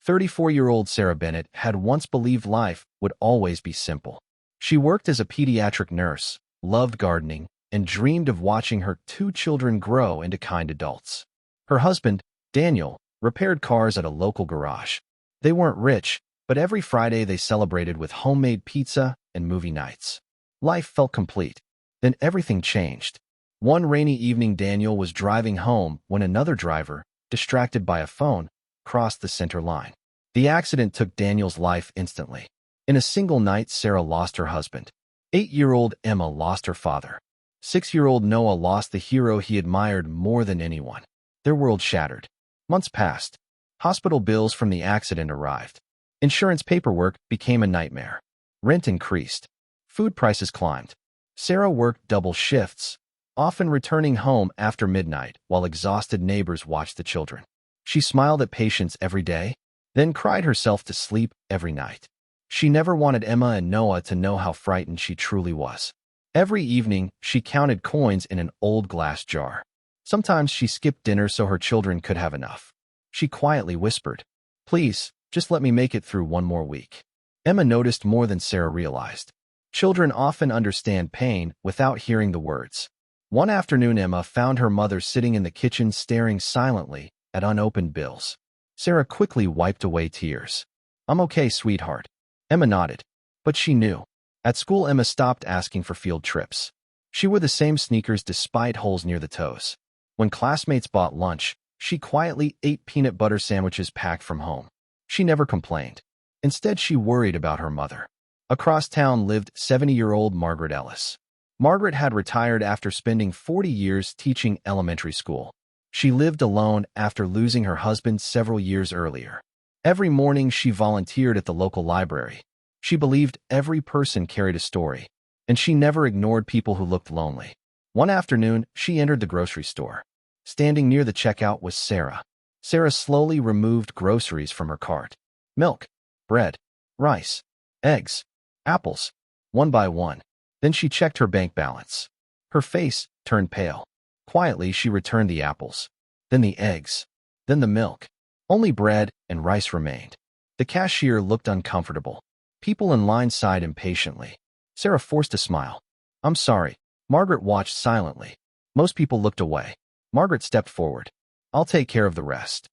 34-year-old Sarah Bennett had once believed life would always be simple. She worked as a pediatric nurse, loved gardening, and dreamed of watching her two children grow into kind adults. Her husband, Daniel, repaired cars at a local garage. They weren't rich, but every Friday they celebrated with homemade pizza and movie nights. Life felt complete. Then everything changed. One rainy evening, Daniel was driving home when another driver, distracted by a phone, crossed the center line. The accident took Daniel's life instantly. In a single night, Sarah lost her husband. 8-year-old Emma lost her father. 6-year-old Noah lost the hero he admired more than anyone. Their world shattered. Months passed. Hospital bills from the accident arrived. Insurance paperwork became a nightmare. Rent increased. Food prices climbed. Sarah worked double shifts, often returning home after midnight while exhausted neighbors watched the children. She smiled at patients every day, then cried herself to sleep every night. She never wanted Emma and Noah to know how frightened she truly was. Every evening, she counted coins in an old glass jar. Sometimes she skipped dinner so her children could have enough. She quietly whispered, "Please, just let me make it through one more week." Emma noticed more than Sarah realized. Children often understand pain without hearing the words. One afternoon, Emma found her mother sitting in the kitchen staring silently at unopened bills. Sarah quickly wiped away tears. "I'm okay, sweetheart." Emma nodded, but she knew. At school, Emma stopped asking for field trips. She wore the same sneakers despite holes near the toes. When classmates bought lunch, she quietly ate peanut butter sandwiches packed from home. She never complained. Instead, she worried about her mother. Across town lived 70-year-old Margaret Ellis. Margaret had retired after spending 40 years teaching elementary school. She lived alone after losing her husband several years earlier. Every morning, she volunteered at the local library. She believed every person carried a story, and she never ignored people who looked lonely. One afternoon, she entered the grocery store. Standing near the checkout was Sarah. Sarah slowly removed groceries from her cart. Milk, bread, rice, eggs, apples, one by one. Then she checked her bank balance. Her face turned pale. Quietly, she returned the apples, then the eggs, then the milk. Only bread and rice remained. The cashier looked uncomfortable. People in line sighed impatiently. Sarah forced a smile. "I'm sorry." Margaret watched silently. Most people looked away. Margaret stepped forward. "I'll take care of the rest."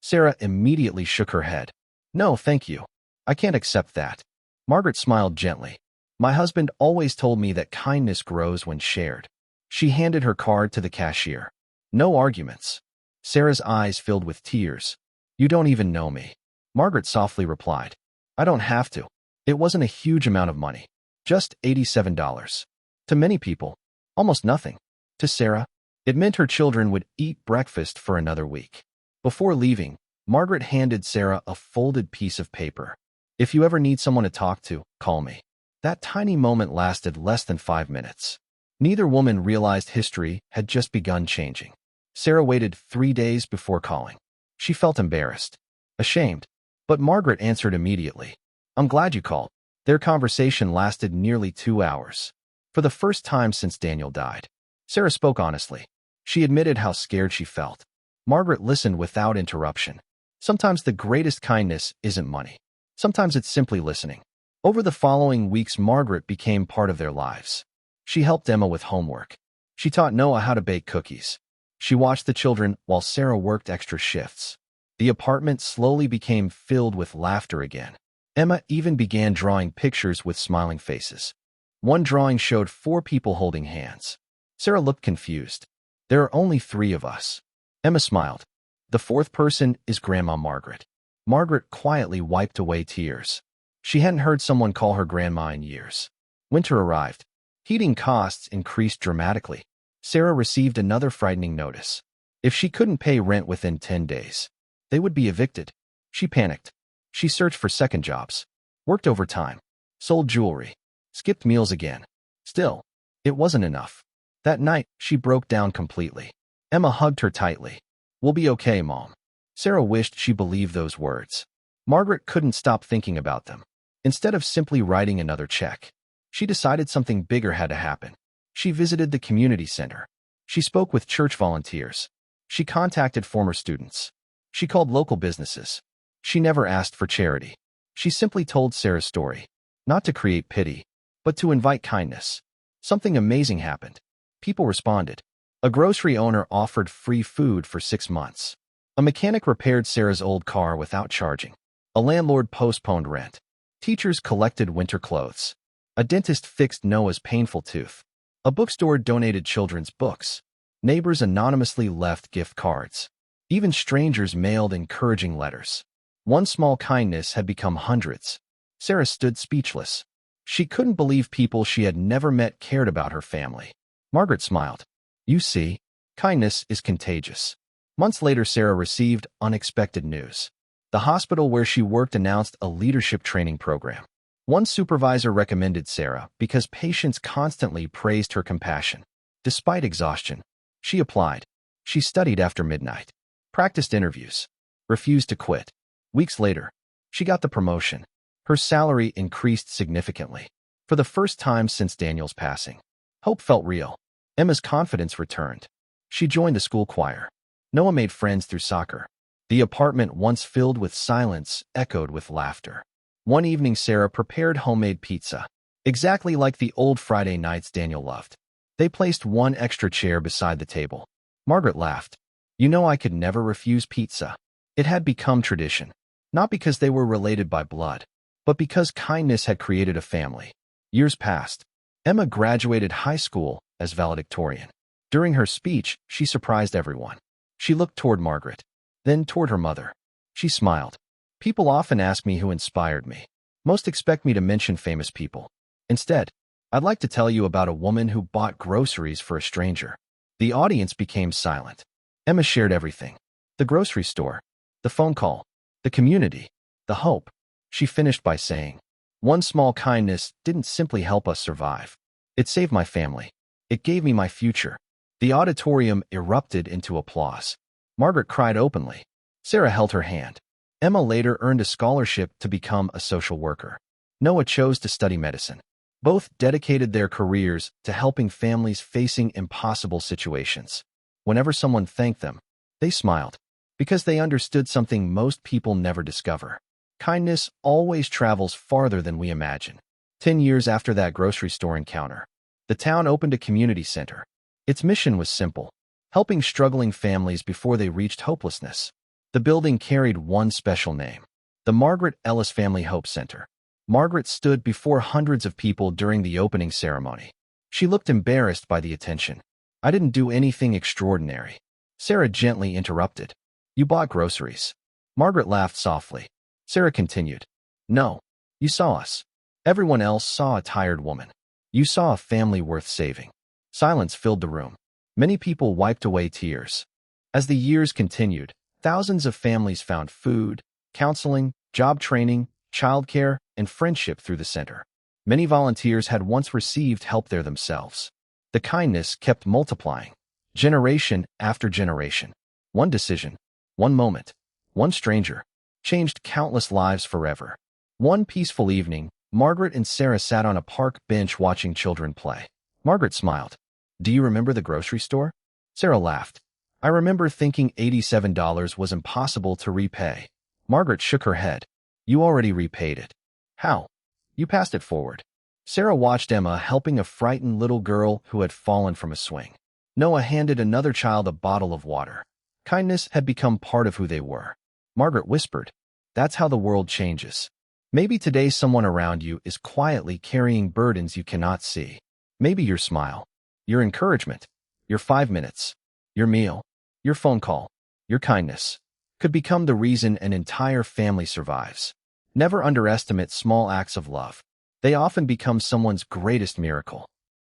Sarah immediately shook her head. "No, thank you. I can't accept that." Margaret smiled gently. "My husband always told me that kindness grows when shared." She handed her card to the cashier. "No arguments." Sarah's eyes filled with tears. "You don't even know me." Margaret softly replied, "I don't have to." It wasn't a huge amount of money. Just $87. To many people, almost nothing. To Sarah, it meant her children would eat breakfast for another week. Before leaving, Margaret handed Sarah a folded piece of paper. "If you ever need someone to talk to, call me." That tiny moment lasted less than 5 minutes. Neither woman realized history had just begun changing. Sarah waited 3 days before calling. She felt embarrassed, ashamed, but Margaret answered immediately. "I'm glad you called." Their conversation lasted nearly 2 hours. For the first time since Daniel died, Sarah spoke honestly. She admitted how scared she felt. Margaret listened without interruption. Sometimes the greatest kindness isn't money. Sometimes it's simply listening. Over the following weeks, Margaret became part of their lives. She helped Emma with homework. She taught Noah how to bake cookies. She watched the children while Sarah worked extra shifts. The apartment slowly became filled with laughter again. Emma even began drawing pictures with smiling faces. One drawing showed 4 people holding hands. Sarah looked confused. "There are only 3 of us." Emma smiled. "The 4th person is Grandma Margaret." Margaret quietly wiped away tears. She hadn't heard someone call her grandma in years. Winter arrived. Heating costs increased dramatically. Sarah received another frightening notice. If she couldn't pay rent within 10 days, they would be evicted. She panicked. She searched for second jobs, worked overtime, sold jewelry, skipped meals again. Still, it wasn't enough. That night, she broke down completely. Emma hugged her tightly. "We'll be okay, Mom." Sarah wished she believed those words. Margaret couldn't stop thinking about them. Instead of simply writing another check, she decided something bigger had to happen. She visited the community center. She spoke with church volunteers. She contacted former students. She called local businesses. She never asked for charity. She simply told Sarah's story, not to create pity, but to invite kindness. Something amazing happened. People responded. A grocery owner offered free food for 6 months. A mechanic repaired Sarah's old car without charging. A landlord postponed rent. Teachers collected winter clothes. A dentist fixed Noah's painful tooth. A bookstore donated children's books. Neighbors anonymously left gift cards. Even strangers mailed encouraging letters. One small kindness had become hundreds. Sarah stood speechless. She couldn't believe people she had never met cared about her family. Margaret smiled. You see, kindness is contagious. Months later, Sarah received unexpected news. The hospital where she worked announced a leadership training program. One supervisor recommended Sarah because patients constantly praised her compassion. Despite exhaustion, she applied. She studied after midnight, practiced interviews, refused to quit. Weeks later, she got the promotion. Her salary increased significantly. For the first time since Daniel's passing, hope felt real. Emma's confidence returned. She joined the school choir. Noah made friends through soccer. The apartment, once filled with silence, echoed with laughter. One evening, Sarah prepared homemade pizza, exactly like the old Friday nights Daniel loved. They placed one extra chair beside the table. Margaret laughed. You know, I could never refuse pizza. It had become tradition, not because they were related by blood, but because kindness had created a family. Years passed. Emma graduated high school as valedictorian. During her speech, she surprised everyone. She looked toward Margaret, then toward her mother. She smiled. People often ask me who inspired me. Most expect me to mention famous people. Instead, I'd like to tell you about a woman who bought groceries for a stranger. The audience became silent. Emma shared everything. The grocery store, the phone call, the community, the hope. She finished by saying, one small kindness didn't simply help us survive. It saved my family. It gave me my future. The auditorium erupted into applause. Margaret cried openly. Sarah held her hand. Emma later earned a scholarship to become a social worker. Noah chose to study medicine. Both dedicated their careers to helping families facing impossible situations. Whenever someone thanked them, they smiled, because they understood something most people never discover. Kindness always travels farther than we imagine. 10 years after that grocery store encounter, the town opened a community center. Its mission was simple, helping struggling families before they reached hopelessness. The building carried one special name, the Margaret Ellis Family Hope Center. Margaret stood before hundreds of people during the opening ceremony. She looked embarrassed by the attention. I didn't do anything extraordinary. Sarah gently interrupted. You bought groceries. Margaret laughed softly. Sarah continued. No, you saw us. Everyone else saw a tired woman. You saw a family worth saving. Silence filled the room. Many people wiped away tears. As the years continued, thousands of families found food, counseling, job training, childcare, and friendship through the center. Many volunteers had once received help there themselves. The kindness kept multiplying, generation after generation. One decision, one moment, one stranger, changed countless lives forever. One peaceful evening, Margaret and Sarah sat on a park bench watching children play. Margaret smiled. Do you remember the grocery store? Sarah laughed. I remember thinking $87 was impossible to repay. Margaret shook her head. You already repaid it. How? You passed it forward. Sarah watched Emma helping a frightened little girl who had fallen from a swing. Noah handed another child a bottle of water. Kindness had become part of who they were. Margaret whispered, that's how the world changes. Maybe today someone around you is quietly carrying burdens you cannot see. Maybe your smile, your encouragement, your 5 minutes, your meal, your phone call, your kindness could become the reason an entire family survives. Never underestimate small acts of love. They often become someone's greatest miracle.